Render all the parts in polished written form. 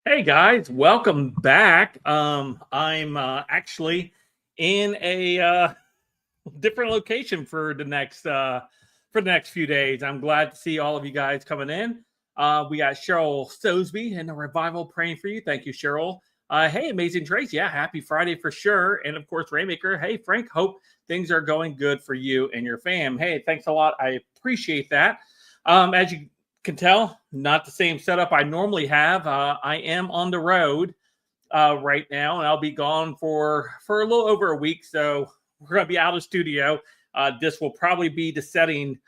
Hey guys, welcome back. I'm actually in a different location for the next few days. I'm glad to see all of you guys coming in. We got Cheryl Sosby and the revival praying for you. Thank you, Cheryl. Hey, Amazing Trace. Yeah, happy Friday for sure. And of course, Raymaker. Hey, Frank. Hope things are going good for you and your fam. Hey, thanks a lot. I appreciate that. As you can tell, not the same setup I normally have. I am on the road right now, and I'll be gone for a little over a week. So we're going to be out of studio. This will probably be the setting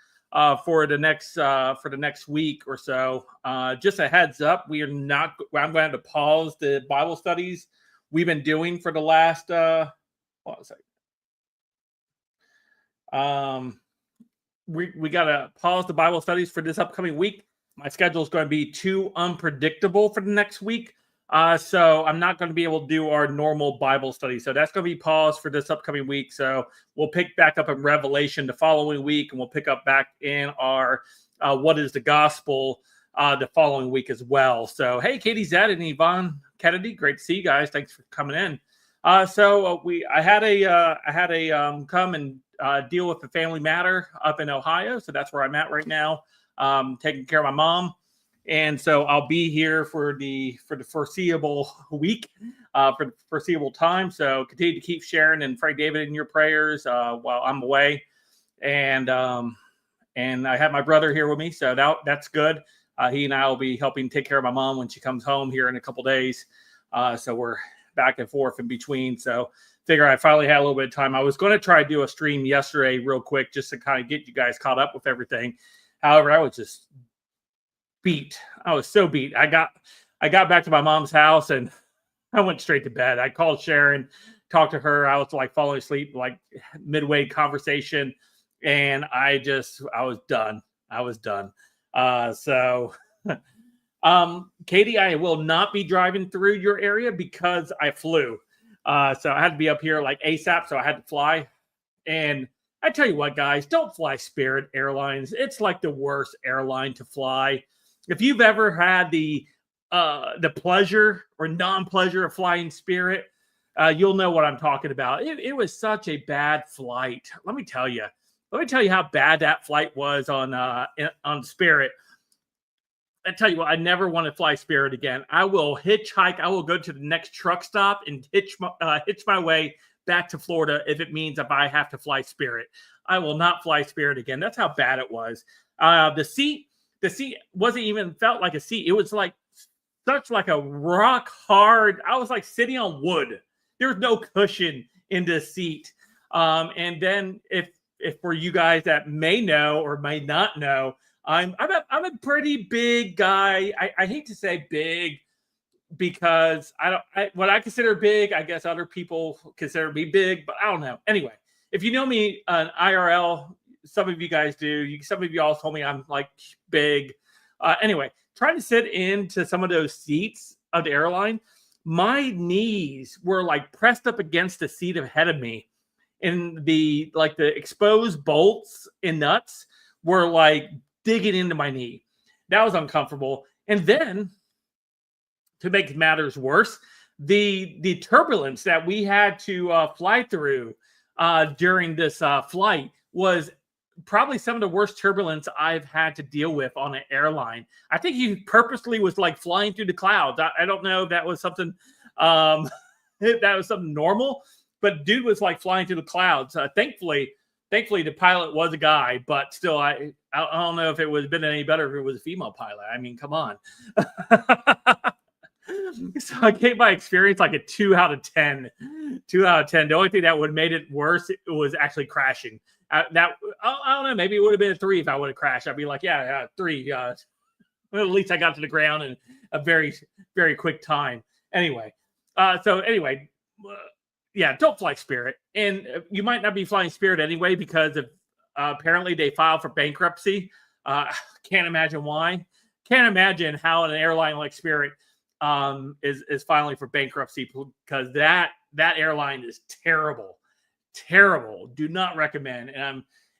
for the next week or so. Just a heads up, we are not. I'm going to pause the Bible studies we've been doing for the last. What was we got to pause the Bible studies for this upcoming week. My schedule is going to be too unpredictable for the next week. So I'm not going to be able to do our normal Bible study. So that's going to be paused for this upcoming week. So we'll pick back up in Revelation the following week, and we'll pick up back in our What is the Gospel the following week as well. So, hey, Katie Zed and Yvonne Kennedy, great to see you guys. Thanks for coming in. I had a come and deal with a family matter up in Ohio. So that's where I'm at right now, taking care of my mom. And so I'll be here for the foreseeable week, for the foreseeable time. So continue to keep sharing and Frank David in your prayers while I'm away. And I have my brother here with me, so that's good. He and I will be helping take care of my mom when she comes home here in a couple days. So we're back and forth in between. So figure I finally had a little bit of time. I was going to try to do a stream yesterday real quick just to kind of get you guys caught up with everything. However, I was just beat. I was so beat. I got back to my mom's house and I went straight to bed. I called Sharon, talked to her. I was like falling asleep, like midway conversation. And I was done. I was done. Katie, I will not be driving through your area because I flew. So I had to be up here like ASAP. So I had to fly. And I tell you what, guys, don't fly Spirit Airlines. It's like the worst airline to fly. If you've ever had the pleasure or non-pleasure of flying Spirit, you'll know what I'm talking about. It was such a bad flight. Let me tell you how bad that flight was on Spirit. I tell you what, I never want to fly Spirit again. I will hitchhike. I will go to the next truck stop and hitch my way back to Florida if I have to fly Spirit. I will not fly Spirit again. That's how bad it was. The seat wasn't even felt like a seat. It was like such like a rock hard. I was like sitting on wood. There was no cushion in this seat. And then if for you guys that may know or may not know, I'm a pretty big guy. I hate to say big because what I consider big, I guess other people consider me big, but I don't know. Anyway, if you know me IRL, some of you guys do. Some of you all told me I'm like big. Anyway, trying to sit into some of those seats of the airline, my knees were like pressed up against the seat ahead of me, and the exposed bolts and nuts were like digging into my knee. That was uncomfortable. And then to make matters worse, the turbulence that we had to fly through during this flight was probably some of the worst turbulence I've had to deal with on an airline. I think he purposely was like flying through the clouds. I don't know if that was something normal, but dude was like flying through the clouds. Thankfully, the pilot was a guy, but still, I don't know if it would have been any better if it was a female pilot. I mean, come on. So I gave my experience like a 2 out of 10. 2 out of 10. The only thing that would have made it worse was actually crashing. I don't know. Maybe it would have been a 3 if I would have crashed. I'd be like, yeah, 3. Well, at least I got to the ground in a very, very quick time. Anyway, yeah, don't fly Spirit. And you might not be flying Spirit anyway because of apparently they filed for bankruptcy. Can't imagine why. Can't imagine how an airline like Spirit is filing for bankruptcy because that airline is terrible. Do not recommend.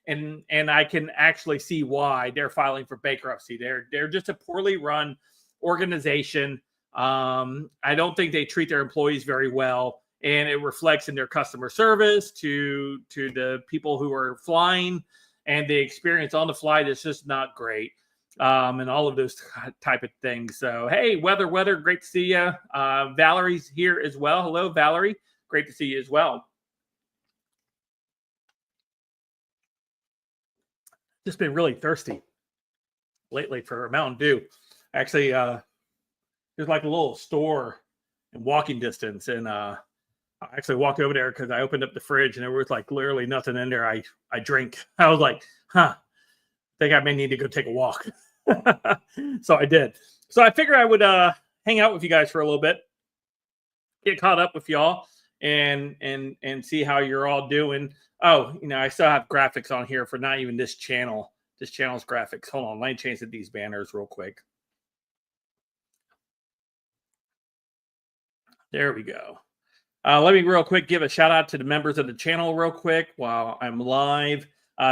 And I can actually see why they're filing for bankruptcy. They're just a poorly run organization. I don't think they treat their employees very well, and it reflects in their customer service to the people who are flying, and the experience on the flight is just not great. And all of those type of things. So, hey, weather, great to see you. Valerie's here as well. Hello, Valerie. Great to see you as well. Just been really thirsty lately for Mountain Dew. Actually, there's like a little store in walking distance, and I actually walked over there because I opened up the fridge and there was like literally nothing in there. I drink. I was like, I think I may need to go take a walk. So I did. So I figured I would hang out with you guys for a little bit, get caught up with y'all, and see how you're all doing. Oh, I still have graphics on here for not even this channel. This channel's graphics. Hold on, let me change these banners real quick. There we go. Let me real quick give a shout out to the members of the channel real quick while I'm live.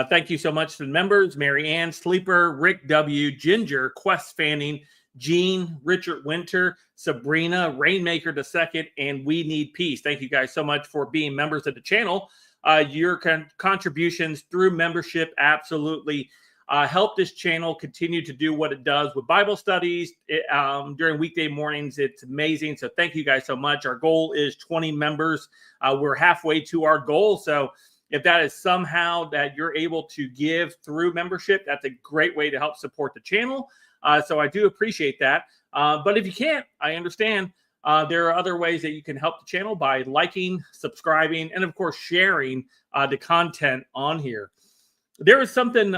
Thank you so much to the members: Mary Ann, Sleeper, Rick W, Ginger, Quest Fanning, Jean, Richard Winter, Sabrina, Rainmaker II, and We Need Peace. Thank you guys so much for being members of the channel. Your contributions through membership absolutely help this channel continue to do what it does with Bible studies during weekday mornings. It's amazing. So thank you guys so much. Our goal is 20 members. We're halfway to our goal. So if that is somehow that you're able to give through membership, that's a great way to help support the channel. So I do appreciate that. But if you can't, I understand. There are other ways that you can help the channel by liking, subscribing, and of course, sharing the content on here. There is something,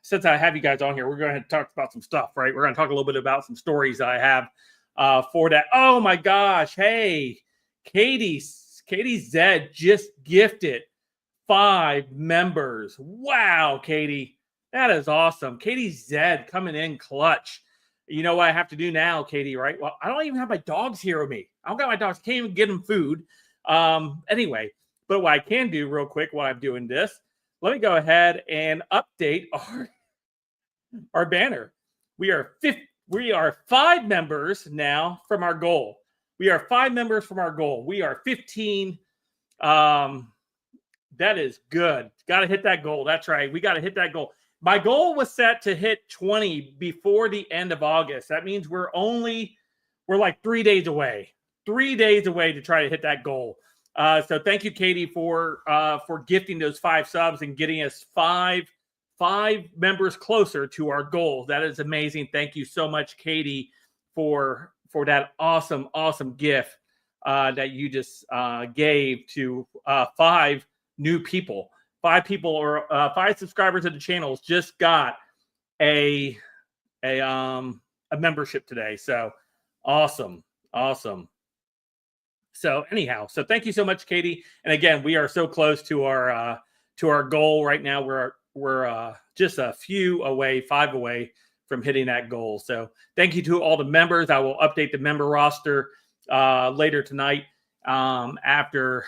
since I have you guys on here, we're going to talk about some stuff, right? We're going to talk a little bit about some stories that I have for that. Oh my gosh. Hey, Katie Zed just gifted 5 members. Wow, Katie. That is awesome. Katie Zed coming in clutch. You know what I have to do now, Katie, right? Well, I don't even have my dogs here with me. I don't got my dogs. Can't even get them food. Anyway, but what I can do real quick while I'm doing this, let me go ahead and update our banner. We are 5 members now from our goal. We are 5 members from our goal. We are 15. That is good. Got to hit that goal. That's right. We got to hit that goal. My goal was set to hit 20 before the end of August. That means we're like 3 days away. 3 days away to try to hit that goal. So thank you, Katie, for gifting those 5 subs and getting us five members closer to our goal. That is amazing. Thank you so much, Katie, for that awesome gift that you just gave to 5 new people. 5 people or 5 subscribers to the channels just got a membership today. So awesome. So anyhow, so thank you so much, Katie. And again, we are so close to our goal right now. We're just a few away, 5 away from hitting that goal. So thank you to all the members. I will update the member roster later tonight after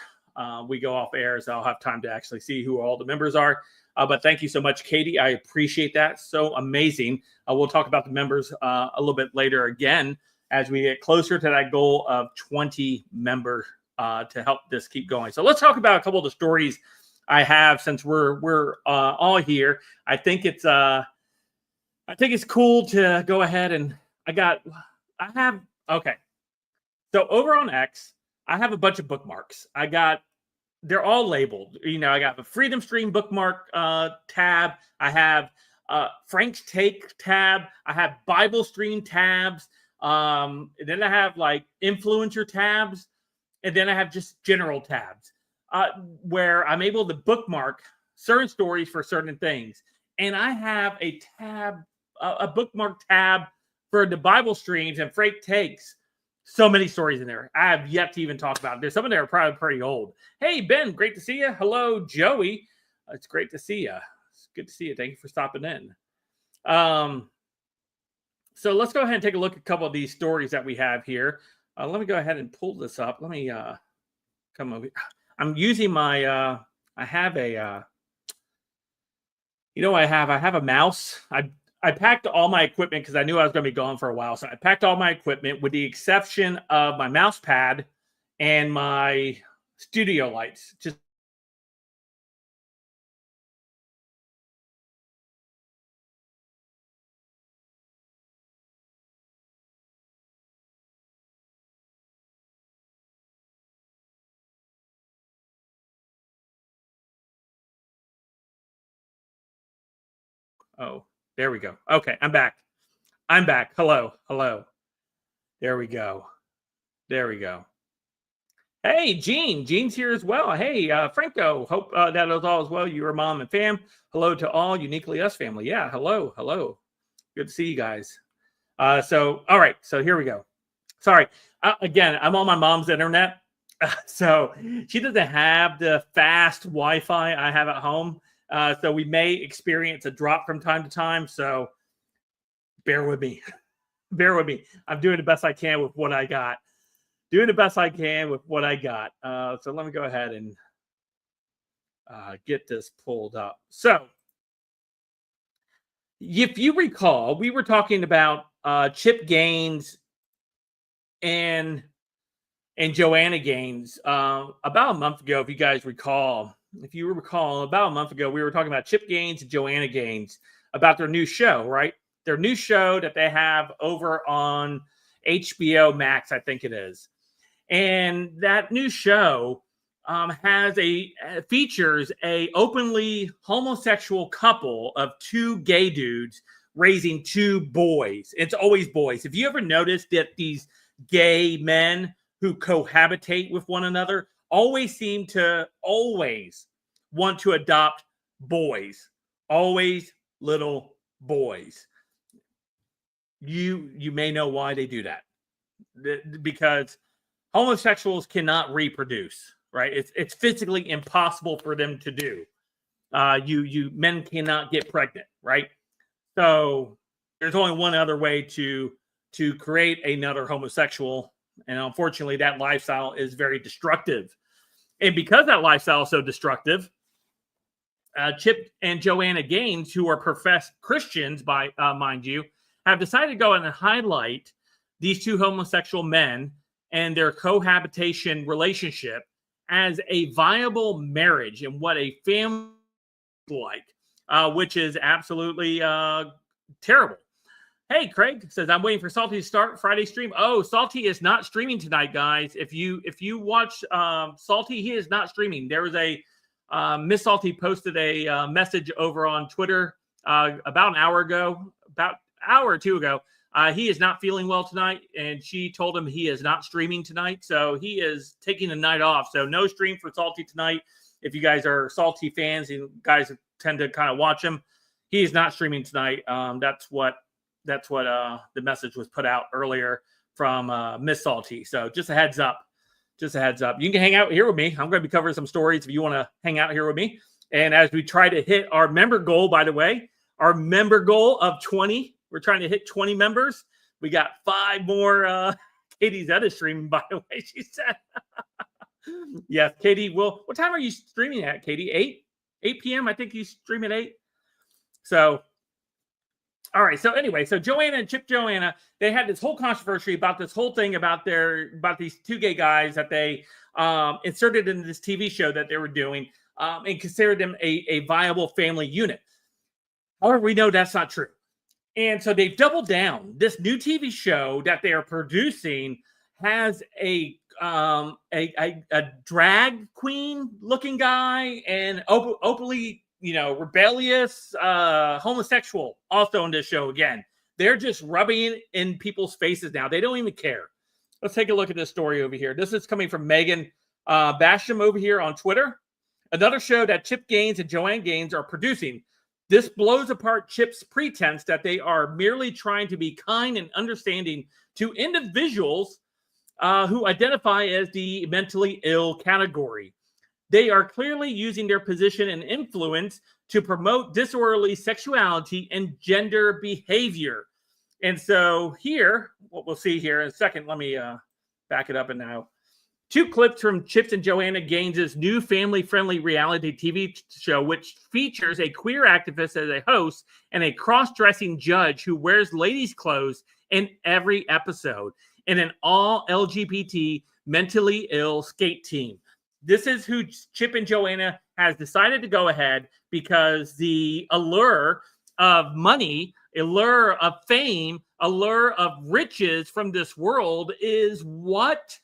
we go off air, so I'll have time to actually see who all the members are. But thank you so much, Katie. I appreciate that. So amazing. We'll talk about the members a little bit later again as we get closer to that goal of 20 members to help this keep going. So let's talk about a couple of the stories I have since we're all here. I think it's cool to go ahead and okay. So over on X, I have a bunch of bookmarks. They're all labeled. I got the Freedom Stream bookmark tab. I have Frank's Take tab. I have Bible Stream tabs. And then I have like influencer tabs. And then I have just general tabs where I'm able to bookmark certain stories for certain things. And I have a bookmark tab for the Bible Streams and Frank Takes. So many stories in there. I have yet to even talk about it. There's some of them are probably pretty old. Hey, Ben, great to see you. Hello, Joey. It's great to see you. It's good to see you. Thank you for stopping in. So let's go ahead and take a look at a couple of these stories that we have here. Let me go ahead and pull this up. Let me come over. I'm using my, I have a mouse. I I packed all my equipment because I knew I was going to be gone for a while. So I packed all my equipment with the exception of my mouse pad and my studio lights. Just oh, there we go. Okay, I'm back. I'm back. Hello. Hello. There we go. There we go. Hey, Gene. Gene's here as well. Hey, Franco. Hope that is all as well. Your mom and fam. Hello to all Uniquely Us family. Yeah. Hello. Hello. Good to see you guys. All right. So here we go. Sorry. Again, I'm on my mom's internet. So she doesn't have the fast Wi-Fi I have at home. So we may experience a drop from time to time. So bear with me. Bear with me. I'm doing the best I can with what I got. Doing the best I can with what I got. So let me go ahead and get this pulled up. So if you recall, we were talking about Chip Gaines and Joanna Gaines about a month ago, if you guys recall. If you recall, about a month ago, we were talking about Chip Gaines and Joanna Gaines about their new show, right? Their new show that they have over on HBO Max, I think it is. And that new show features a openly homosexual couple of two gay dudes raising two boys. It's always boys. Have you ever noticed that these gay men who cohabitate with one another always seem to want to adopt boys? Always little boys. You may know why they do that. Because homosexuals cannot reproduce, right? It's physically impossible for them to do. Men cannot get pregnant, right? So there's only one other way to create another homosexual, and unfortunately, that lifestyle is very destructive. And because that lifestyle is so destructive, Chip and Joanna Gaines, who are professed Christians, mind you, have decided to go and highlight these two homosexual men and their cohabitation relationship as a viable marriage and what a family is like, which is absolutely terrible. Hey, Craig says, I'm waiting for Salty to start Friday stream. Oh, Salty is not streaming tonight, guys. If you watch Salty, he is not streaming. There was a Miss Salty posted a message over on Twitter about an hour or two ago. He is not feeling well tonight, and she told him he is not streaming tonight. So he is taking the night off. So no stream for Salty tonight. If you guys are Salty fans and guys tend to kind of watch him, he is not streaming tonight. That's what the message was put out earlier from Miss Salty. So just a heads up. Just a heads up. You can hang out here with me. I'm going to be covering some stories if you want to hang out here with me. And as we try to hit our member goal, by the way, our member goal of 20, we're trying to hit 20 members. We got 5 more. Katie's at a stream, by the way, she said. Yes, Katie. Well, what time are you streaming at, Katie? 8 p.m. I think you stream at 8. So, all right. So anyway, so Joanna and Chip Joanna, they had this whole controversy about this whole thing about these two gay guys that they inserted into this TV show that they were doing and considered them a viable family unit. However, we know that's not true. And so they've doubled down. This new TV show that they are producing has a drag queen looking guy and openly, rebellious homosexual also on this show again. They're just rubbing it in people's faces now. They don't even care. Let's take a look at this story over here. This is coming from Megan Basham over here on Twitter. Another show that Chip Gaines and Joanna Gaines are producing. This blows apart Chip's pretense that they are merely trying to be kind and understanding to individuals who identify as the mentally ill category. They are clearly using their position and influence to promote disorderly sexuality and gender behavior. And so here, what we'll see here in a second, let me back it up and now. Two clips from Chips and Joanna Gaines' new family-friendly reality TV show, which features a queer activist as a host and a cross-dressing judge who wears ladies' clothes in every episode, and an all-LGBT mentally ill skate team. This is who Chip and Joanna has decided to go ahead because the allure of money, allure of fame, allure of riches from this world is what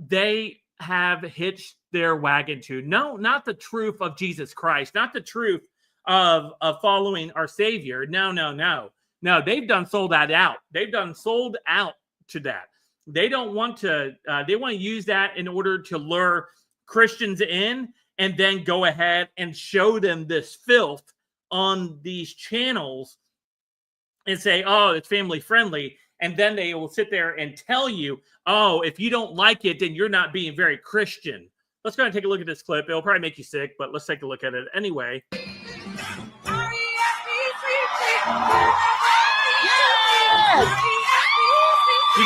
they have hitched their wagon to. No, not the truth of Jesus Christ, not the truth of following our Savior. No, they've done sold that out. They've done sold out to that. They don't want to, they want to use that in order to lure Christians in and then go ahead and show them this filth on these channels and say, oh, it's family friendly. And then they will sit there and tell you, oh, if you don't like it, then you're not being very Christian. Let's go ahead and take a look at this clip. It'll probably make you sick, but let's take a look at it anyway. Did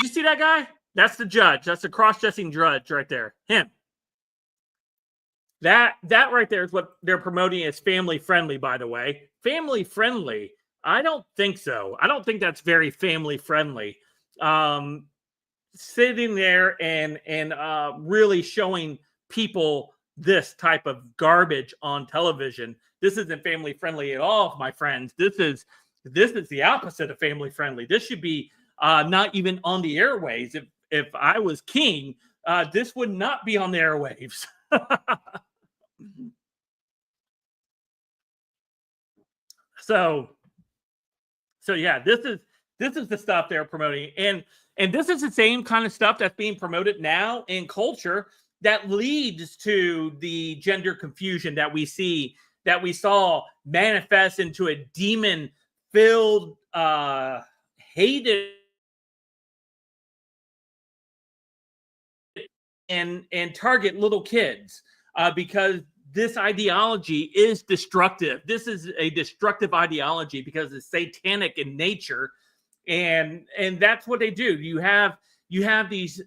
you see that guy? That's the judge. That's the cross-dressing judge right there. Him. That right there is what they're promoting as family friendly, by the way. Family friendly. I don't think so. I don't think that's very family friendly. Sitting there and really showing people this type of garbage on television. This isn't family friendly at all, my friends. This is the opposite of family friendly. This should be not even on the airwaves. If I was king, this would not be on the airwaves. So yeah, this is the stuff they're promoting, and this is the same kind of stuff that's being promoted now in culture that leads to the gender confusion that we saw manifest into a demon-filled, hated and target little kids because this ideology is destructive. This is a destructive ideology because it's satanic in nature, and that's what they do. You have these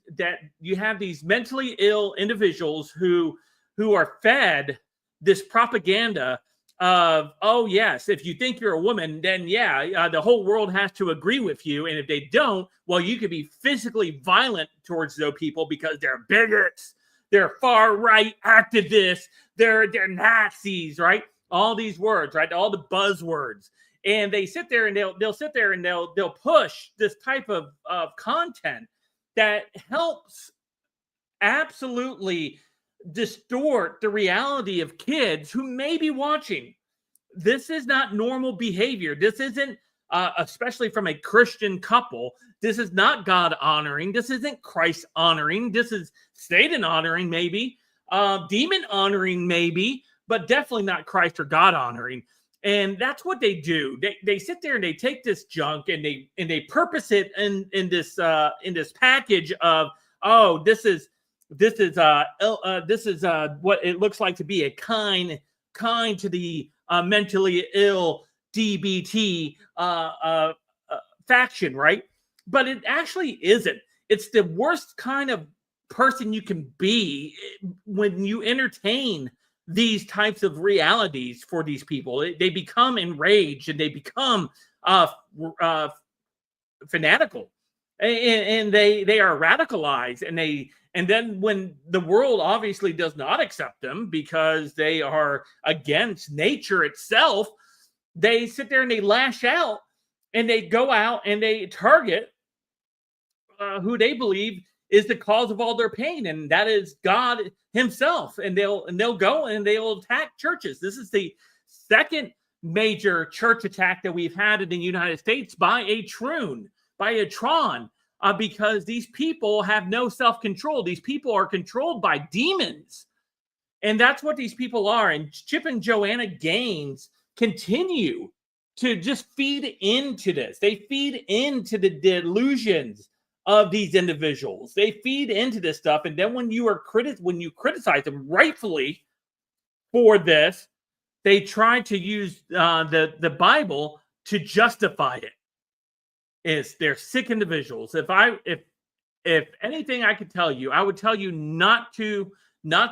mentally ill individuals who are fed this propaganda of, oh yes, if you think you're a woman, then the whole world has to agree with you, and if they don't, well, you could be physically violent towards those people because they're bigots, they're far right activists, they're Nazis, right? All these words, right? All the buzzwords, and they sit there and they'll sit there and they'll push this type of content that helps absolutely distort the reality of kids who may be watching. This is not normal behavior. This isn't, especially from a Christian couple, this is not God honoring. This isn't Christ honoring. This is Satan honoring, maybe, demon honoring, maybe, but definitely not Christ or God honoring. And that's what they do. They sit there and they take this junk and they purpose it in this package of, oh, this is what it looks like to be a kind to the mentally ill DBT faction, right? But it actually isn't. It's the worst kind of person you can be when you entertain these types of realities for these people. They become enraged and they become fanatical, and they are radicalized, and then when the world obviously does not accept them because they are against nature itself, they sit there and they lash out and they go out and they target who they believe is the cause of all their pain, and that is God himself. And they'll go and they'll attack churches. This is the second major church attack that we've had in the United States by a Tron, because these people have no self-control. These people are controlled by demons. And that's what these people are. And Chip and Joanna Gaines continue to just feed into this. They feed into the delusions of these individuals. They feed into this stuff. And then when you criticize them rightfully for this, they try to use the Bible to justify it. They're sick individuals. If if anything I could tell you, I would tell you not to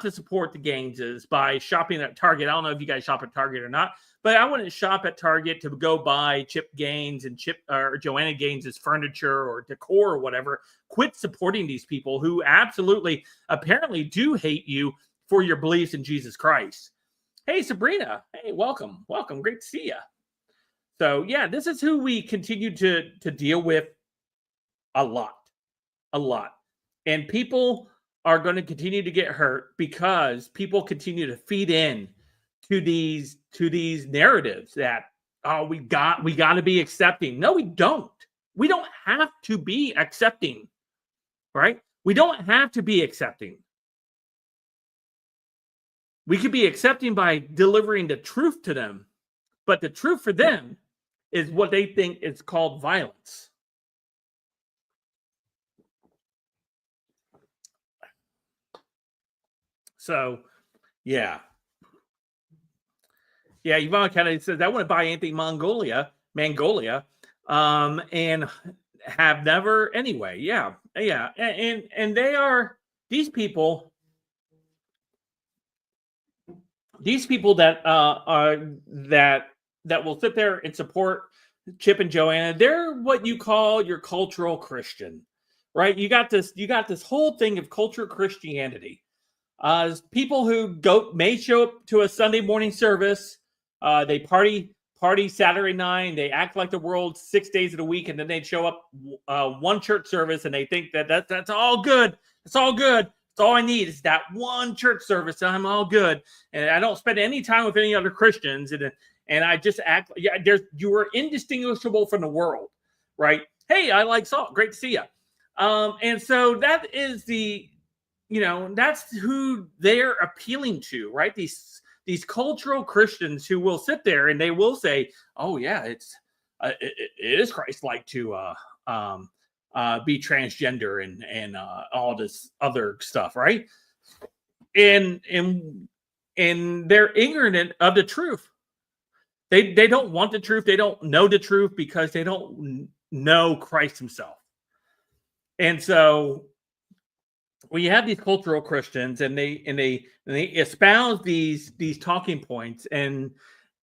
support the Gaineses by shopping at Target. I don't know if you guys shop at Target or not, but I wouldn't shop at Target to go buy Chip Gaines and Chip or Joanna Gaines's furniture or decor or whatever. Quit supporting these people who absolutely apparently do hate you for your beliefs in Jesus Christ. Hey, Sabrina. Hey, welcome. Welcome. Great to see you. So, yeah, this is who we continue to deal with a lot. And people are going to continue to get hurt because people continue to feed in to these narratives that, oh, we got to be accepting. No, we don't. We don't have to be accepting, right? We don't have to be accepting. We could be accepting by delivering the truth to them, but the truth for them is what they think is called violence. So, yeah. Yeah, Yvonne Kennedy says, I wouldn't buy anything Mongolia, and have never anyway. Yeah. And they are these people that that will sit there and support Chip and Joanna. They're what you call your cultural Christian, right? You got this whole thing of cultural Christianity. People who may show up to a Sunday morning service, they party Saturday night, they act like the world 6 days of the week, and then they show up one church service and they think that's all good. It's all good. It's all I need is that one church service, and I'm all good. And I don't spend any time with any other Christians, and I just act. Yeah, you are indistinguishable from the world, right? Hey, I like salt. Great to see you. And so that is that's who they're appealing to, right? These cultural Christians who will sit there and they will say, "Oh yeah, it is Christ-like to be transgender and all this other stuff," right? And they're ignorant of the truth. They don't want the truth. They don't know the truth because they don't know Christ Himself. And so we have these cultural Christians, and they espouse these talking points, and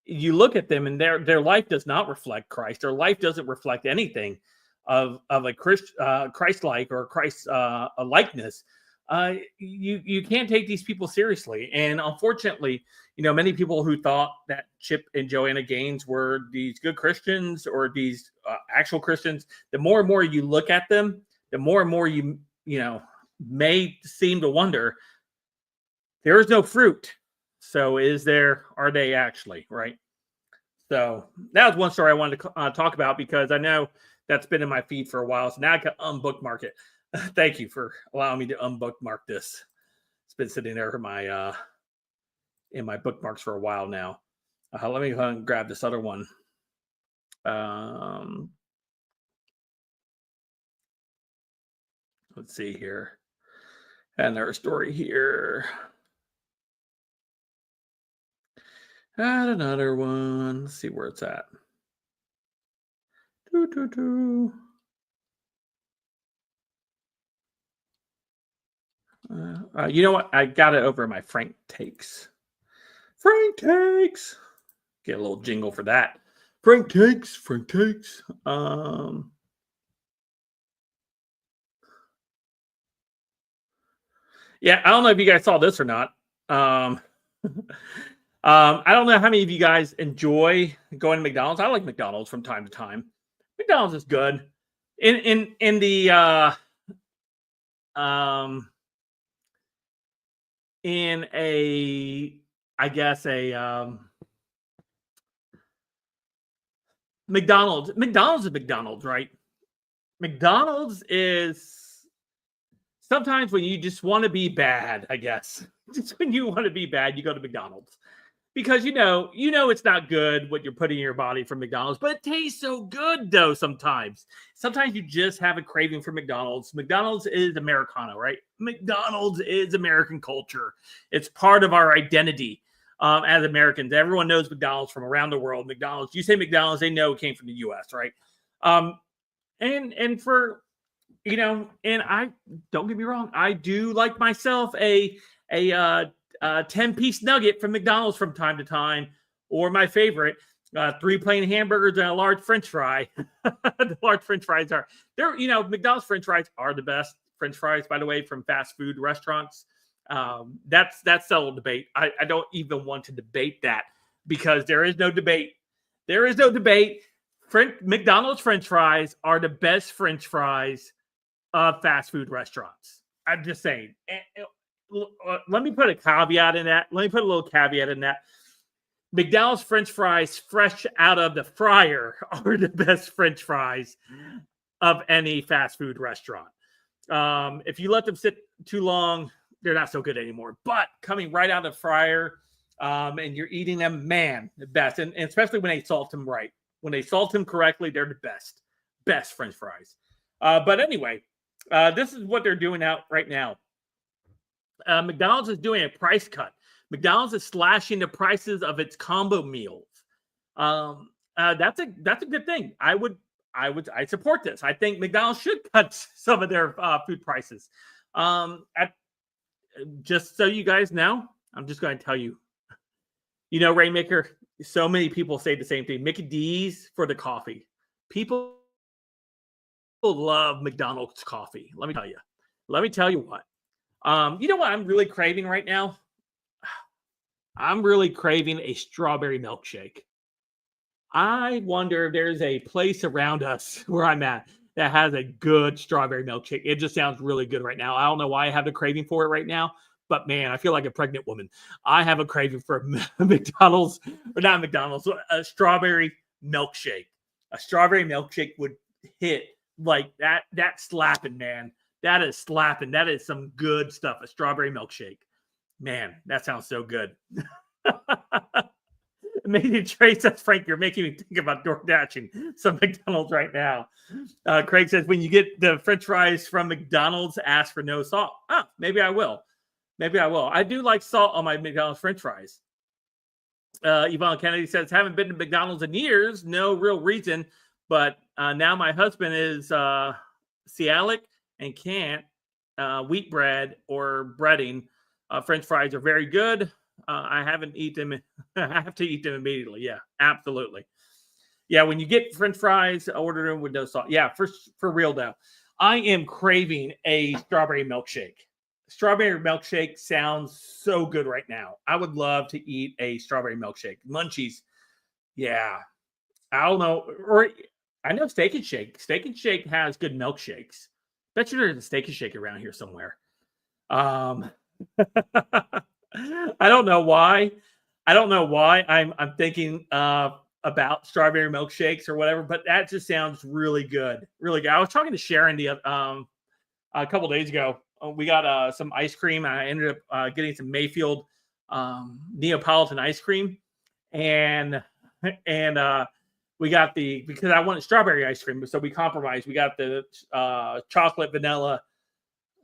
you look at them, and their life does not reflect Christ. Their life doesn't reflect anything of a Christ-like or Christ a likeness. You can't take these people seriously, and unfortunately, many people who thought that Chip and Joanna Gaines were these good Christians or these actual Christians, the more and more you look at them, the more and more you may seem to wonder, there is no fruit. So are they actually, right? So that was one story I wanted to talk about because I know that's been in my feed for a while. So now I can unbookmark it. Thank you for allowing me to unbookmark this. It's been sitting there in my bookmarks for a while now. Let me go ahead and grab this other one. Let's see here. And there's a story here. Add another one. Let's see where it's at. You know what? I got it over in my Frank Takes. Frank Takes. Get a little jingle for that. Frank Takes. Yeah, I don't know if you guys saw this or not. I don't know how many of you guys enjoy going to McDonald's. I like McDonald's from time to time. McDonald's is good. In a McDonald's is McDonald's, right? McDonald's is sometimes when you just want to be bad, I guess. Just when you want to be bad, you go to McDonald's. Because you know it's not good what you're putting in your body from McDonald's, but it tastes so good though sometimes. Sometimes you just have a craving for McDonald's. McDonald's is Americana, right? McDonald's is American culture. It's part of our identity as Americans. Everyone knows McDonald's from around the world. McDonald's, you say McDonald's, they know it came from the U.S., right? And for And I don't get me wrong, I do like myself a 10-piece nugget from McDonald's from time to time, or my favorite, 3 plain hamburgers and a large French fry. The large French fries McDonald's French fries are the best French fries, by the way, from fast food restaurants. That's settled debate. I don't even want to debate that because there is no debate. There is no debate. McDonald's French fries are the best French fries of fast food restaurants. I'm just saying. Let me put a caveat in that. Let me put a little caveat in that. McDonald's French fries, fresh out of the fryer, are the best French fries of any fast food restaurant. If you let them sit too long, they're not so good anymore. But coming right out of the fryer, and you're eating them, man, the best. And especially when they salt them right. When they salt them correctly, they're the best French fries. But anyway, this is what they're doing out right now. McDonald's is doing a price cut. McDonald's is slashing the prices of its combo meals. That's a good thing. I support this. I think McDonald's should cut some of their food prices. Just so you guys know, I'm just going to tell you. Rainmaker, so many people say the same thing. Mickey D's for the coffee. People love McDonald's coffee. Let me tell you. Let me tell you what. You know what I'm really craving right now? I'm really craving a strawberry milkshake. I wonder if there's a place around us where I'm at that has a good strawberry milkshake. It just sounds really good right now. I don't know why I have the craving for it right now, but man, I feel like a pregnant woman. I have a craving for McDonald's, or not McDonald's, a strawberry milkshake. A strawberry milkshake would hit like that. That's slapping, man. That is slapping. That is some good stuff. A strawberry milkshake. Man, that sounds so good. Maybe Trey says, Frank, you're making me think about DoorDashing some McDonald's right now. Craig says, when you get the French fries from McDonald's, ask for no salt. Maybe I will. Maybe I will. I do like salt on my McDonald's French fries. Yvonne Kennedy says, haven't been to McDonald's in years. No real reason. But now my husband is celiac and can't wheat bread or breading. French fries are very good. I haven't eaten them. I have to eat them immediately. Yeah, absolutely. Yeah, when you get French fries, order them with no salt. Yeah, for real though. I am craving a strawberry milkshake. Strawberry milkshake sounds so good right now. I would love to eat a strawberry milkshake. Munchies. Yeah. I don't know. Or I know Steak and Shake. Steak and Shake has good milkshakes. Bet you there's a Steak and Shake around here somewhere. I don't know why. I'm thinking about strawberry milkshakes or whatever, but that just sounds really good. Really good. I was talking to Sharon a couple days ago. We got some ice cream. I ended up getting some Mayfield Neapolitan ice cream, and we got because I wanted strawberry ice cream, so we compromised. We got the chocolate vanilla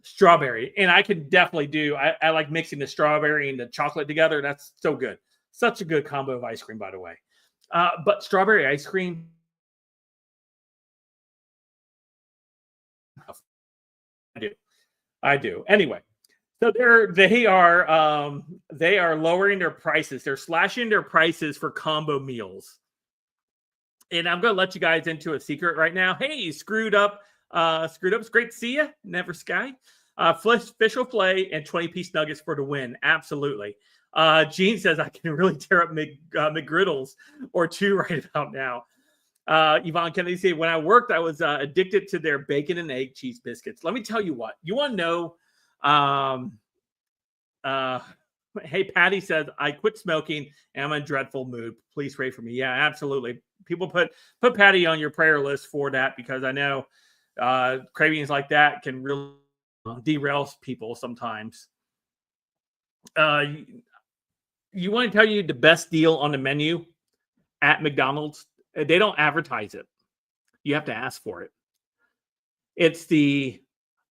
strawberry, and I can definitely do. I like mixing the strawberry and the chocolate together. That's so good. Such a good combo of ice cream, by the way. But strawberry ice cream, I do. Anyway, so they are lowering their prices. They're slashing their prices for combo meals. And I'm going to let you guys into a secret right now. Hey, Screwed Up. It's great to see you. Never Sky. Fish fillet and 20-piece nuggets for the win. Absolutely. Gene says I can really tear up McGriddles or two right about now. Yvonne Kennedy said, when I worked, I was addicted to their bacon and egg cheese biscuits. Let me tell you what. You want to know? Hey, Patty says, I quit smoking and I'm in a dreadful mood. Please pray for me. Yeah, absolutely. People put Patty on your prayer list for that, because I know cravings like that can really derail people sometimes. You want to tell you the best deal on the menu at McDonald's? They don't advertise it. You have to ask for it. It's the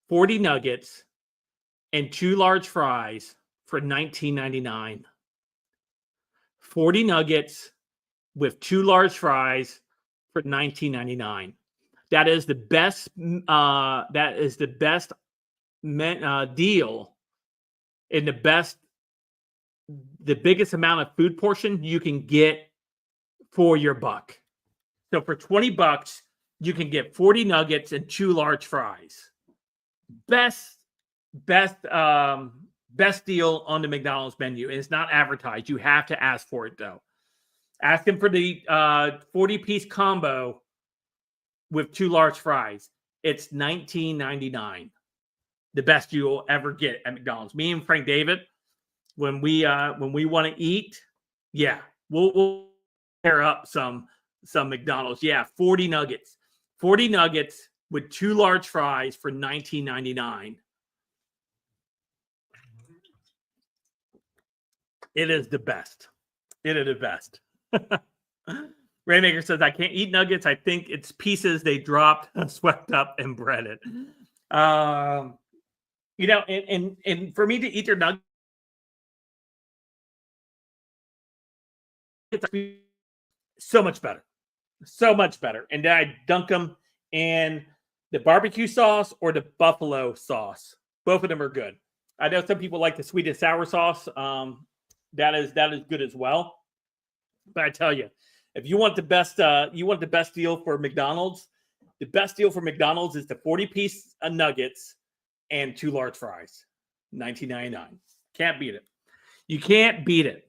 40 nuggets and 2 large fries for $19.99. 40 nuggets with 2 large fries for $19.99. That is the best. That is the best deal in the biggest amount of food portion you can get for your buck. So for $20, you can get 40 nuggets and 2 large fries. Best deal on the McDonald's menu. It's not advertised. You have to ask for it though. Ask them for the 40-piece combo with 2 large fries. It's $19.99. The best you'll ever get at McDonald's. Me and Frank David, when we want to eat, yeah, we'll pair up some McDonald's. Yeah, 40 nuggets. 40 nuggets with 2 large fries for $19.99. It is the best. It is the best. Rainmaker says, I can't eat nuggets. I think it's pieces they dropped, swept up, and breaded. And for me to eat their nuggets, it's so much better. So much better. And then I dunk them in the barbecue sauce or the buffalo sauce. Both of them are good. I know some people like the sweet and sour sauce. That is good as well. But I tell you, if you want the best deal for McDonald's, the best deal for McDonald's is the 40-piece nuggets and 2 large fries. $19.99. Can't beat it. You can't beat it.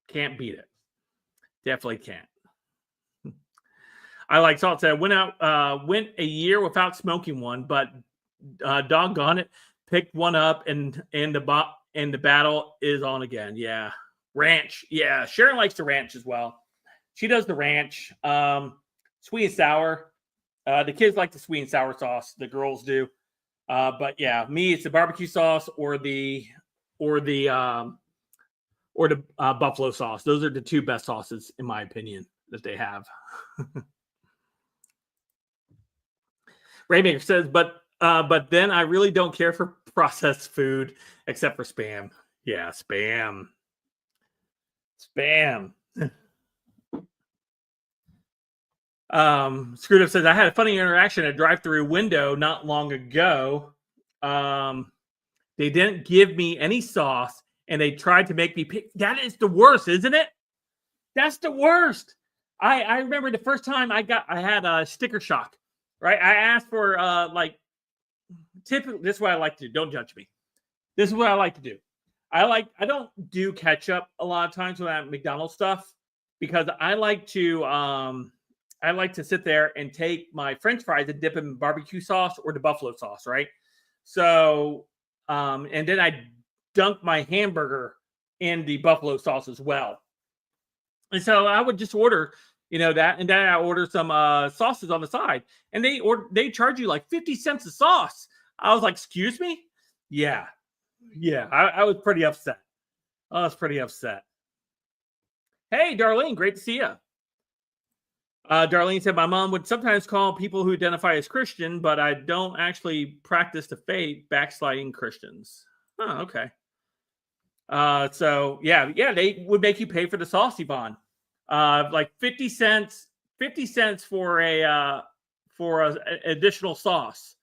Can't beat it. Definitely can't. I like salt. I went a year without smoking one, but doggone it, picked one up and the battle is on again. Yeah. Ranch. Yeah. Sharon likes the ranch as well. She does the ranch. Sweet and sour. The kids like the sweet and sour sauce. The girls do. But yeah, me, it's the barbecue sauce or the buffalo sauce. Those are the 2 best sauces, in my opinion, that they have. Raymaker says, but then I really don't care for processed food except for Spam. Yeah, Spam. Screwed Up says, I had a funny interaction at a drive-through window not long ago. They didn't give me any sauce and they tried to make me pick. That is the worst, isn't it? That's the worst. I remember the first time I had a sticker shock, right? I asked for typically, this is what I like to do. Don't judge me. This is what I like to do. I don't do ketchup a lot of times when I have McDonald's stuff because I like to sit there and take my French fries and dip them in barbecue sauce or the buffalo sauce, right? So, and then I dunk my hamburger in the buffalo sauce as well. And so I would just order, that, and then I order some sauces on the side, and they charge you like 50 cents a sauce. I was like, excuse me? Yeah. I was pretty upset. Hey, Darlene, great to see you. Darlene said, my mom would sometimes call people who identify as Christian, but I don't actually practice the faith, backsliding Christians. Oh, okay. So yeah, they would make you pay for the sauce, Yvonne. Like 50 cents for a additional sauce.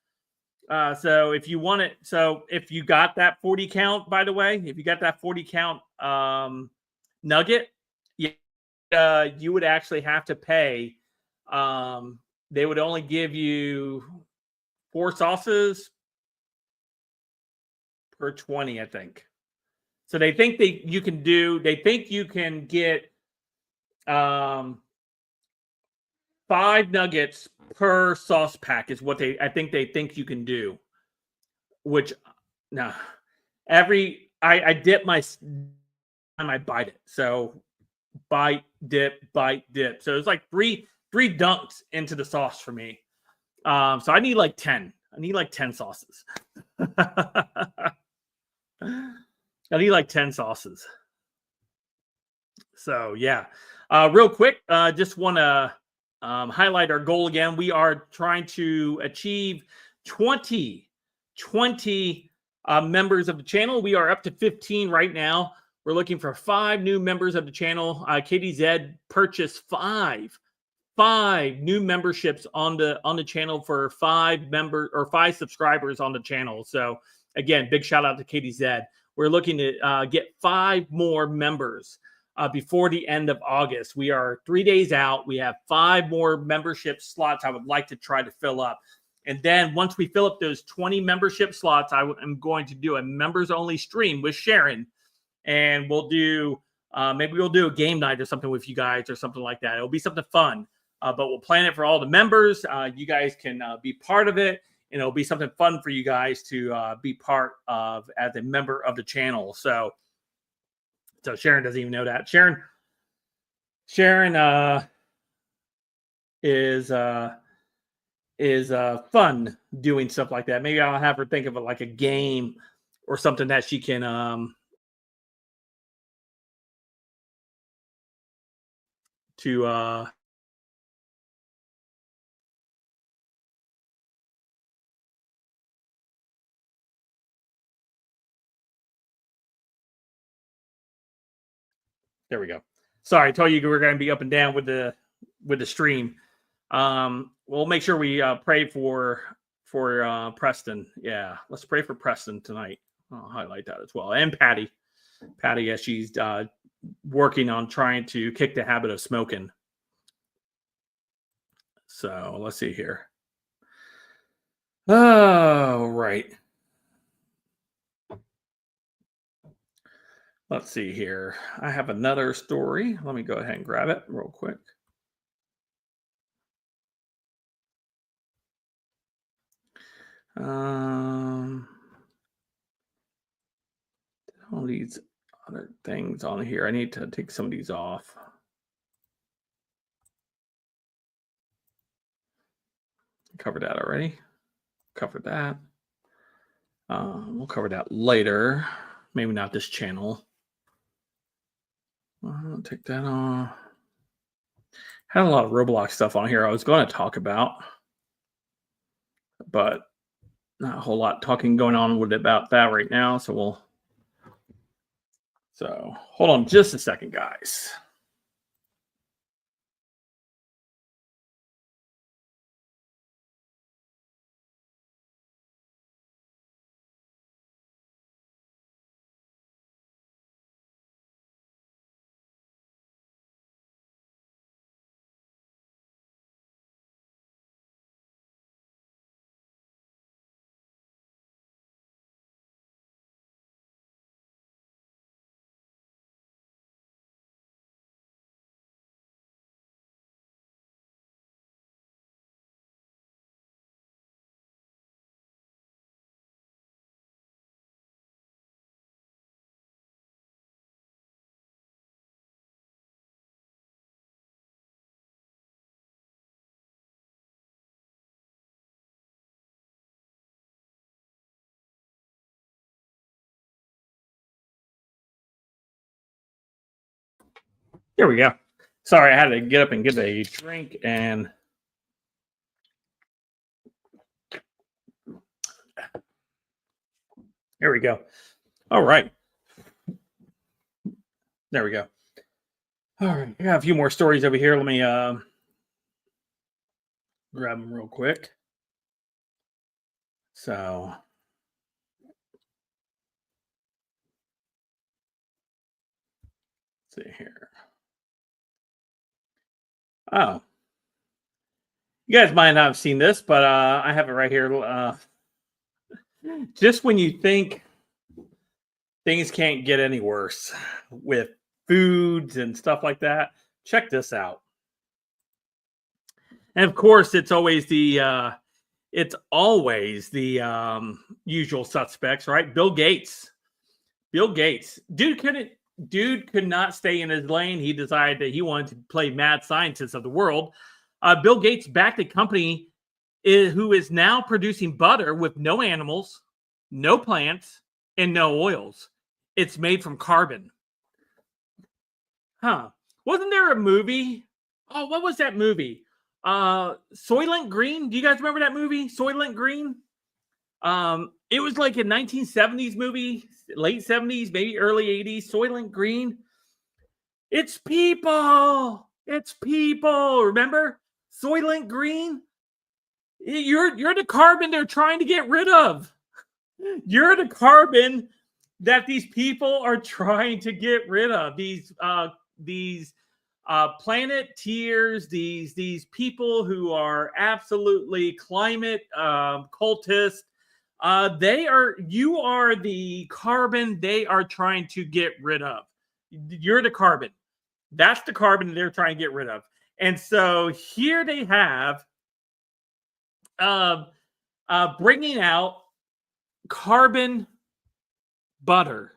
So if you want it, if you got that 40 count, by the way, if you got that 40 count nugget, you would actually have to pay. They would only give you 4 sauces per 20, I think. So they think you can get 5 nuggets per sauce pack is what they think you can do. Which I dip my time I bite it. So bite, dip. So it's like three dunks into the sauce for me. So I need like 10. I need like 10 sauces. I need like 10 sauces. So yeah. Real quick, just want to highlight our goal again. We are trying to achieve 20 members of the channel. We are up to 15 right now. We're looking for 5 new members of the channel. KDZ purchased 5 5 new memberships on the channel for 5 subscribers on the channel. So again, big shout out to Katie Zed. We're looking to get 5 more members before the end of August. We are 3 days out. We have 5 more membership slots I would like to try to fill up. And then once we fill up those 20 membership slots, I'm going to do a members only stream with Sharon. And we'll do, maybe we'll do a game night or something with you guys or something like that. It'll be something fun, but we'll plan it for all the members. You guys can be part of it. And it'll be something fun for you guys to be part of as a member of the channel. So Sharon doesn't even know that. Sharon is fun doing stuff like that. Maybe I'll have her think of it like a game or something that she can there we go. Sorry, I told you we're going to be up and down with the stream. We'll make sure we pray for Preston. Yeah, let's pray for Preston tonight. I'll highlight that as well. And Patty, as she's working on trying to kick the habit of smoking. So let's see here. Oh, right. Let's see here. I have another story. Let me go ahead and grab it real quick. All these other things on here. I need to take some of these off. Covered that already. Covered that. We'll cover that later. Maybe not this channel. I'll take that off. Had a lot of Roblox stuff on here I was going to talk about, but not a whole lot talking going on with about that right now. So hold on just a second, guys. Here we go. Sorry, I had to get up and get a drink and here we go. All right. There we go. All right. I got a few more stories over here. Let me grab them real quick. So let's see here. Oh, you guys might not have seen this, but I have it right here. Just when you think things can't get any worse with foods and stuff like that, check this out. And of course, it's always the usual suspects, right? Bill Gates. Dude could not stay in his lane. He decided that he wanted to play mad scientist of the world. Bill Gates backed a company who is now producing butter with no animals, no plants, and no oils. It's made from carbon. Huh. Wasn't there a movie? Oh, what was that movie? Soylent Green. Do you guys remember that movie? Soylent Green? It was like a 1970s movie, late 70s, maybe early 80s. Soylent Green. It's people. Remember? Soylent Green, you're the carbon they're trying to get rid of. You're the carbon that these people are trying to get rid of. These planeteers, these people who are absolutely climate cultists. You are the carbon they are trying to get rid of. You're the carbon. That's the carbon they're trying to get rid of. And so here they have bringing out carbon butter.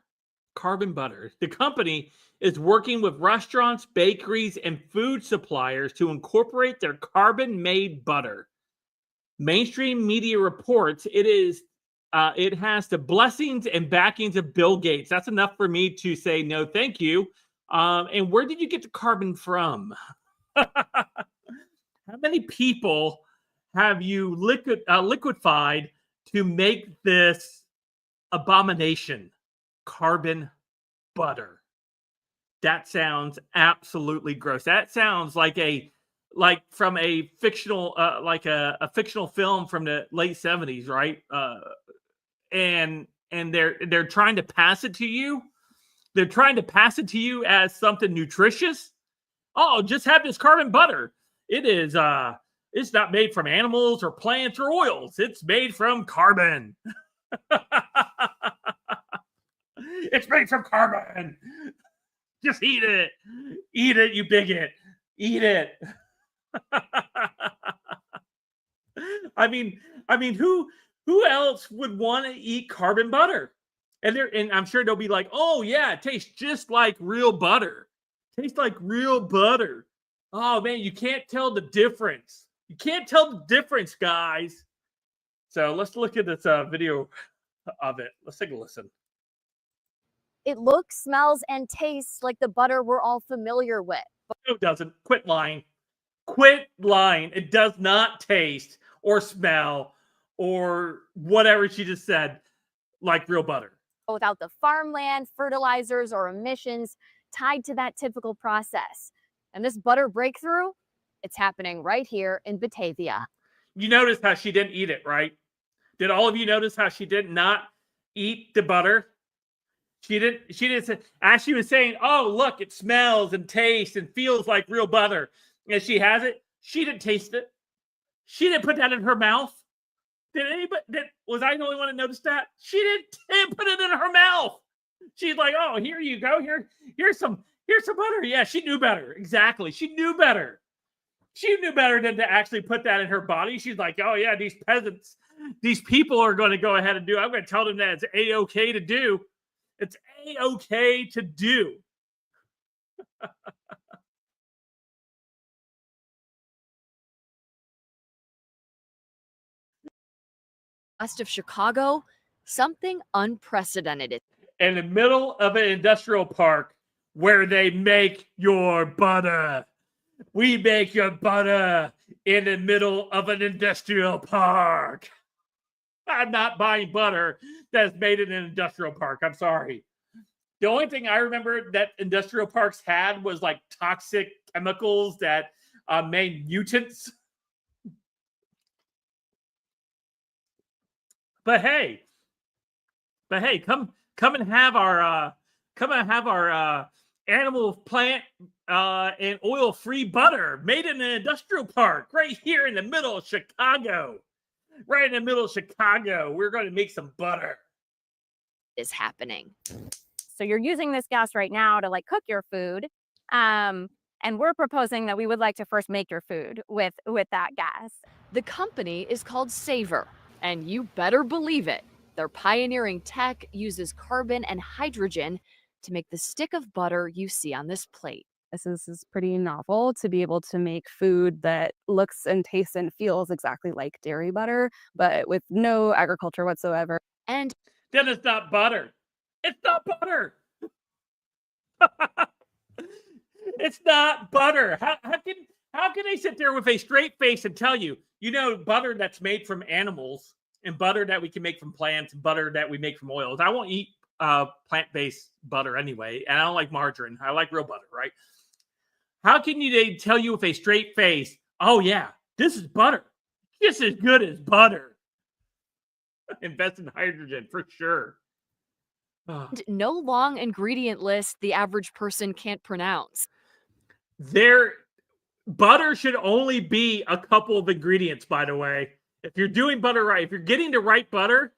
Carbon butter. The company is working with restaurants, bakeries, and food suppliers to incorporate their carbon-made butter. Mainstream media reports it has the blessings and backings of Bill Gates. That's enough for me to say no, thank you. And where did you get the carbon from? How many people have you liquefied to make this abomination? Carbon butter. That sounds absolutely gross. That sounds like from a fictional a fictional film from the late 70s, right? And they're trying to pass it to you. They're trying to pass it to you as something nutritious. Oh, just have this carbon butter. It is it's not made from animals or plants or oils. It's made from carbon. It's made from carbon. Just eat it. Eat it, you bigot. Eat it. I mean, who else would want to eat carbon butter? And I'm sure they'll be like, oh yeah, it tastes just like real butter. Tastes like real butter. Oh man, you can't tell the difference. You can't tell the difference, guys. So let's look at this video of it. Let's take a listen. It looks, smells, and tastes like the butter we're all familiar with. No, it doesn't. Quit lying. Quit lying. It does not taste or smell or whatever she just said like real butter. Without the farmland, fertilizers, or emissions tied to that typical process. And this butter breakthrough, it's happening right here in Batavia. You notice how she didn't eat it, right? Did all of you notice how she did not eat the butter? She didn't say, as she was saying, oh, look, it smells and tastes and feels like real butter. And she has it. She didn't taste it. She didn't put that in her mouth. Was I the only one that noticed that? She didn't put it in her mouth. She's like, oh, here you go. Here's some butter. Yeah, she knew better. Exactly. She knew better. She knew better than to actually put that in her body. She's like, oh yeah, these peasants, these people are going to go ahead and do. I'm going to tell them that it's A-okay to do. It's A-okay to do. West of Chicago, something unprecedented. In the middle of an industrial park where they make your butter. We make your butter in the middle of an industrial park. I'm not buying butter that's made in an industrial park. I'm sorry. The only thing I remember that industrial parks had was like toxic chemicals that made mutants. But hey, come and have our animal, plant, and oil-free butter made in an industrial park right here in the middle of Chicago. Right in the middle of Chicago, we're going to make some butter. Is happening. So you're using this gas right now to like cook your food. And we're proposing that we would like to first make your food with that gas. The company is called Savor, and you better believe it. Their pioneering tech uses carbon and hydrogen to make the stick of butter you see on this plate. This is pretty novel to be able to make food that looks and tastes and feels exactly like dairy butter, but with no agriculture whatsoever. And then it's not butter. It's not butter. It's not butter. How can they sit there with a straight face and tell you, butter that's made from animals and butter that we can make from plants, butter that we make from oils. I won't eat plant-based butter anyway, and I don't like margarine. I like real butter, right? How can they tell you with a straight face Oh yeah, this is butter. Just as good as butter. Invest in hydrogen for sure. Oh. And no long ingredient list the average person can't pronounce. There, butter should only be a couple of ingredients, by the way. If you're doing butter right, if you're getting the right butter,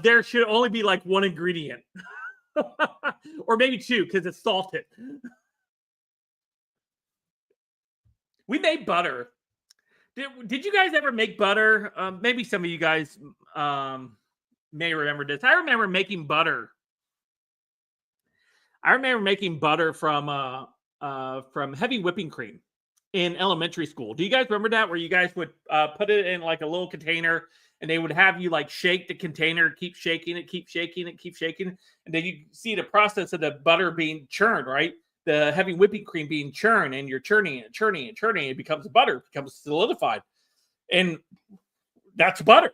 there should only be like one ingredient. Or maybe two, because it's salted. We made butter. Did you guys ever make butter? Maybe some of you guys may remember this. I remember making butter. I remember making butter from heavy whipping cream in elementary school. Do you guys remember that? Where you guys would put it in like a little container, and they would have you like shake the container, keep shaking it, keep shaking it, keep shaking it, and then you see the process of the butter being churned, right? The heavy whipping cream being churned, and you're churning it, churning it, churning it. It becomes butter, it becomes solidified, and that's butter.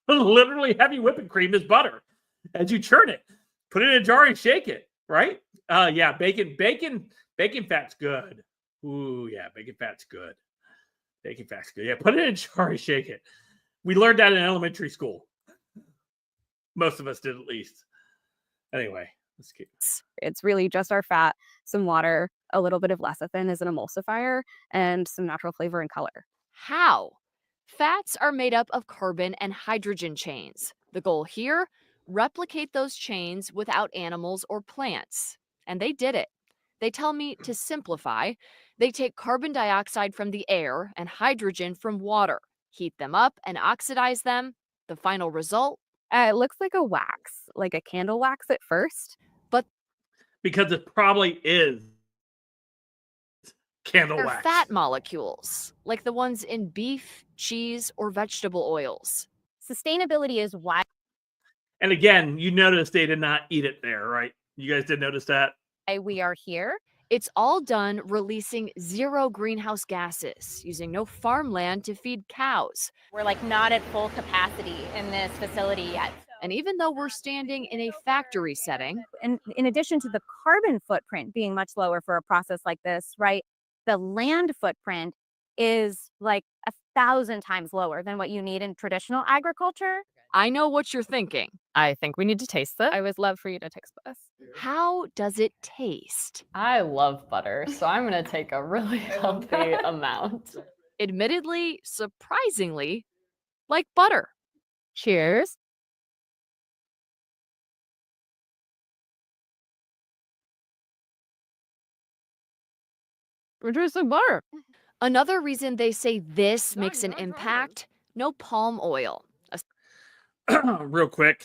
Literally, heavy whipping cream is butter. As you churn it, put it in a jar and shake it, right? Yeah, bacon fat's good. Ooh, yeah, bacon fat's good. Bacon fat's good. Yeah, put it in a jar and shake it. We learned that in elementary school. Most of us did, at least. Anyway, let's keep. It's really just our fat, some water, a little bit of lecithin as an emulsifier, and some natural flavor and color. How? Fats are made up of carbon and hydrogen chains. The goal here, replicate those chains without animals or plants. And they did it. They tell me to simplify. They take carbon dioxide from the air and hydrogen from water, heat them up and oxidize them. The final result? It looks like a wax, like a candle wax at first. Because it probably is candle They're wax. fat molecules, like the ones in beef, cheese, or vegetable oils. Sustainability is why And again, you notice they did not eat it there, right? You guys did notice that? we are here. It's all done releasing 0 greenhouse gases, using no farmland to feed cows. We're like not at full capacity in this facility yet. And even though we're standing in a factory setting, And in addition to the carbon footprint being much lower for a process like this, right? The land footprint is like 1,000 times lower than what you need in traditional agriculture. I know what you're thinking. I think we need to taste it. I would love for you to taste this. How does it taste? I love butter, so I'm going to take a really healthy amount. Admittedly, surprisingly, like butter. Cheers. We're tasting butter. Another reason they say this makes an impact, no palm oil. Real quick.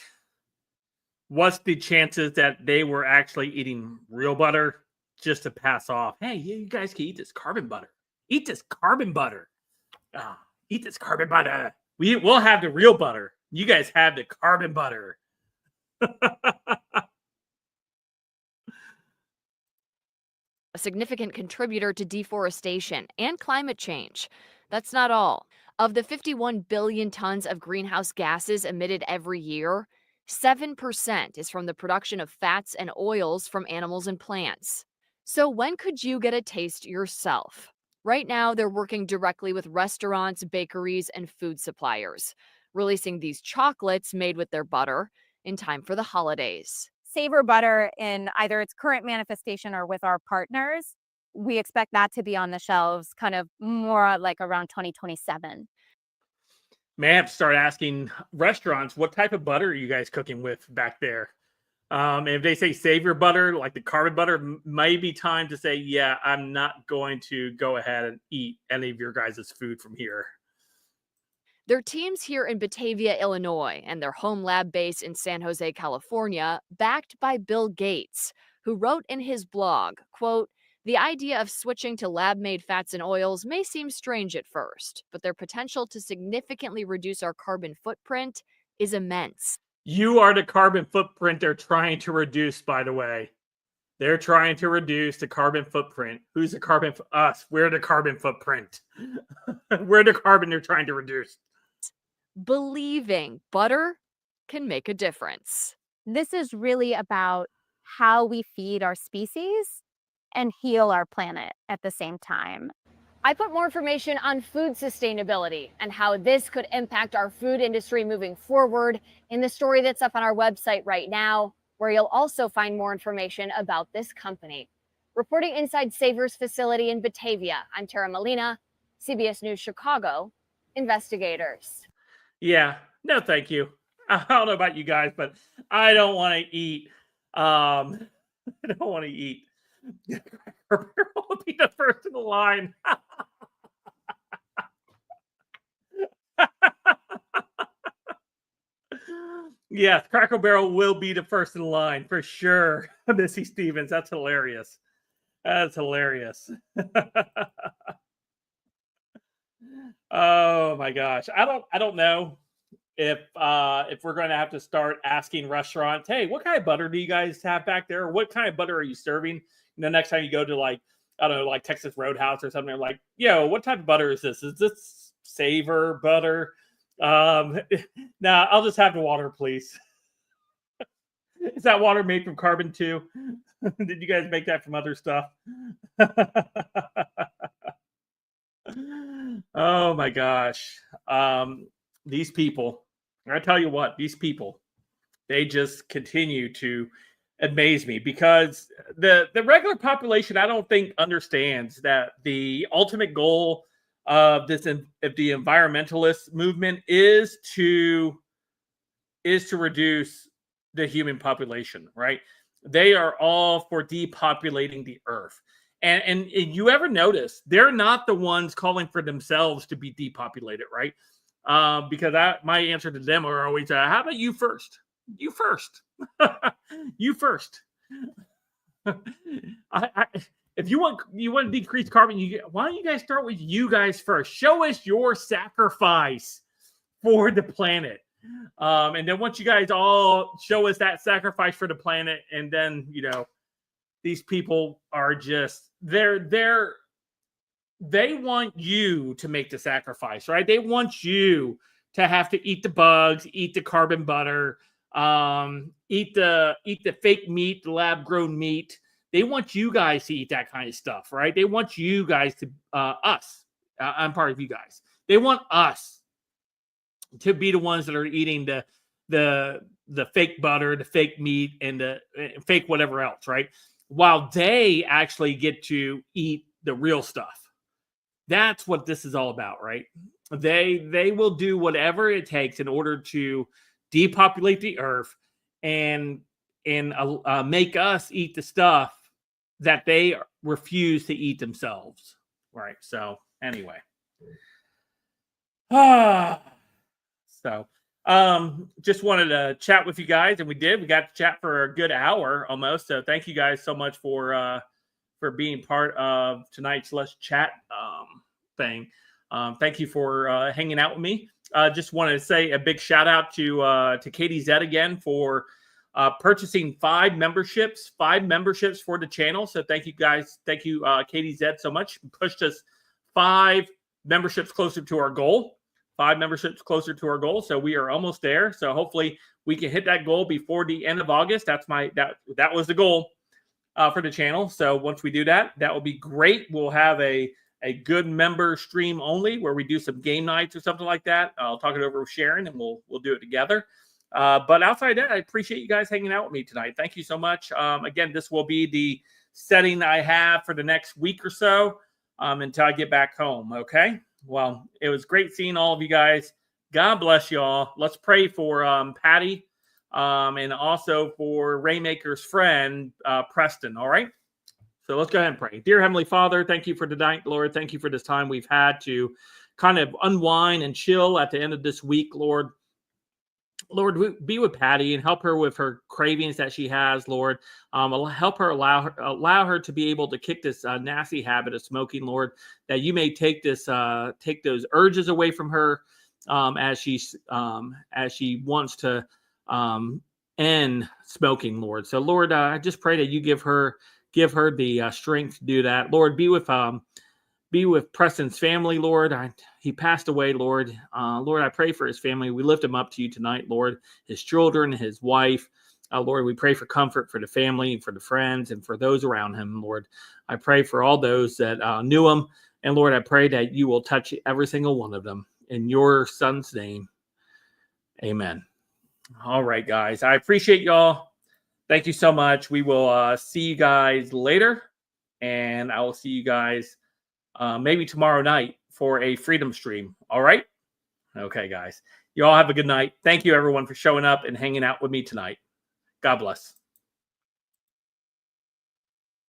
What's the chances that they were actually eating real butter just to pass off? Hey, you guys can eat this carbon butter. Eat this carbon butter. Eat this carbon butter. We'll have the real butter. You guys have the carbon butter. A significant contributor to deforestation and climate change. That's not all. Of the 51 billion tons of greenhouse gases emitted every year, 7% is from the production of fats and oils from animals and plants. So when could you get a taste yourself? Right now, they're working directly with restaurants, bakeries, and food suppliers, releasing these chocolates made with their butter in time for the holidays. Savor butter in either its current manifestation or with our partners. We expect that to be on the shelves kind of more like around 2027. May I have to start asking restaurants, what type of butter are you guys cooking with back there? And if they say savor butter, like the carbon butter, may be time to say, yeah, I'm not going to go ahead and eat any of your guys' food from here. Their teams here in Batavia, Illinois, and their home lab base in San Jose, California, backed by Bill Gates, who wrote in his blog, quote, "The idea of switching to lab-made fats and oils may seem strange at first, but their potential to significantly reduce our carbon footprint is immense." You are the carbon footprint they're trying to reduce, by the way. They're trying to reduce the carbon footprint. Who's the carbon? Us. We're the carbon footprint. We're the carbon they're trying to reduce. Believing butter can make a difference. This is really about how we feed our species and heal our planet at the same time. I put more information on food sustainability and how this could impact our food industry moving forward in the story that's up on our website right now, where you'll also find more information about this company. Reporting inside Savers facility in Batavia, I'm Tara Molina, CBS News Chicago, Investigators. Yeah, no, thank you. I don't know about you guys, but I don't want to eat. I don't want to eat. Cracker Barrel will be the first in the line. Yes, Cracker Barrel will be the first in the line for sure. Missy Stevens, that's hilarious. That's hilarious. Oh my gosh. I don't know if we're going to have to start asking restaurants, "Hey, what kind of butter do you guys have back there? Or what kind of butter are you serving?" Next time you go to like, I don't know, like Texas Roadhouse or something, like, "Yo, what type of butter is this? Is this Savor butter?" Nah, I'll just have the water, please. Is that water made from carbon too? Did you guys make that from other stuff? Oh my gosh. These people, I tell you what, these people, they just continue to amaze me because the regular population, I don't think understands that the ultimate goal of the environmentalist movement is to reduce the human population, right? They are all for depopulating the earth. And you ever notice they're not the ones calling for themselves to be depopulated, right? Because my answer to them are always, "How about you first? You first, you first." If you want to decrease carbon, why don't you guys start with you guys first? Show us your sacrifice for the planet, and then once you guys all show us that sacrifice for the planet, and then these people are just they want you to make the sacrifice, right? They want you to have to eat the bugs, eat the carbon butter, eat the fake meat, the lab grown meat. They want you guys to eat that kind of stuff, right? They want you guys to us. I'm part of you guys. They want us to be the ones that are eating the fake butter, the fake meat, and the fake whatever else, right? While they actually get to eat the real stuff. That's what this is all about, right? They will do whatever it takes in order to depopulate the earth and make us eat the stuff that they refuse to eat themselves, right? So anyway, just wanted to chat with you guys, and we got to chat for a good hour almost. So thank you guys so much for being part of tonight's Let's Chat thing. Thank you for hanging out with me. Just wanted to say a big shout out to KDZ again for purchasing 5 memberships for the channel. So thank you guys. Thank you, KDZ, so much. Pushed us 5 memberships closer to our goal. 5 memberships closer to our goal. So we are almost there. So hopefully we can hit that goal before the end of August. That was the goal for the channel. So once we do that, that will be great. We'll have a good member stream only where we do some game nights or something like that. I'll talk it over with Sharon and we'll do it together. But outside that, I appreciate you guys hanging out with me tonight. Thank you so much. Again, this will be the setting I have for the next week or so until I get back home. Okay. Well, it was great seeing all of you guys. God bless you all. Let's pray for Patty and also for Rainmaker's friend, Preston. All right. So let's go ahead and pray. Dear Heavenly Father, thank you for tonight, Lord. Thank you for this time we've had to kind of unwind and chill at the end of this week, Lord. Lord, be with Patty and help her with her cravings that she has, Lord. Help her, allow her to be able to kick this nasty habit of smoking, Lord. That you may take those urges away from her as she wants to end smoking, Lord. So, Lord, I just pray that you give her the strength to do that, Lord. Be with Preston's family, Lord. He passed away, Lord. Lord, I pray for his family. We lift him up to you tonight, Lord. His children, his wife. Lord, we pray for comfort for the family, for the friends, and for those around him, Lord. I pray for all those that knew him And Lord, I pray that you will touch every single one of them in your son's name. Amen. All right, guys. I appreciate y'all. Thank you so much. We will see you guys later. And I will see you guys maybe tomorrow night for a Freedom stream. All right? Okay, guys. You all have a good night. Thank you, everyone, for showing up and hanging out with me tonight. God bless.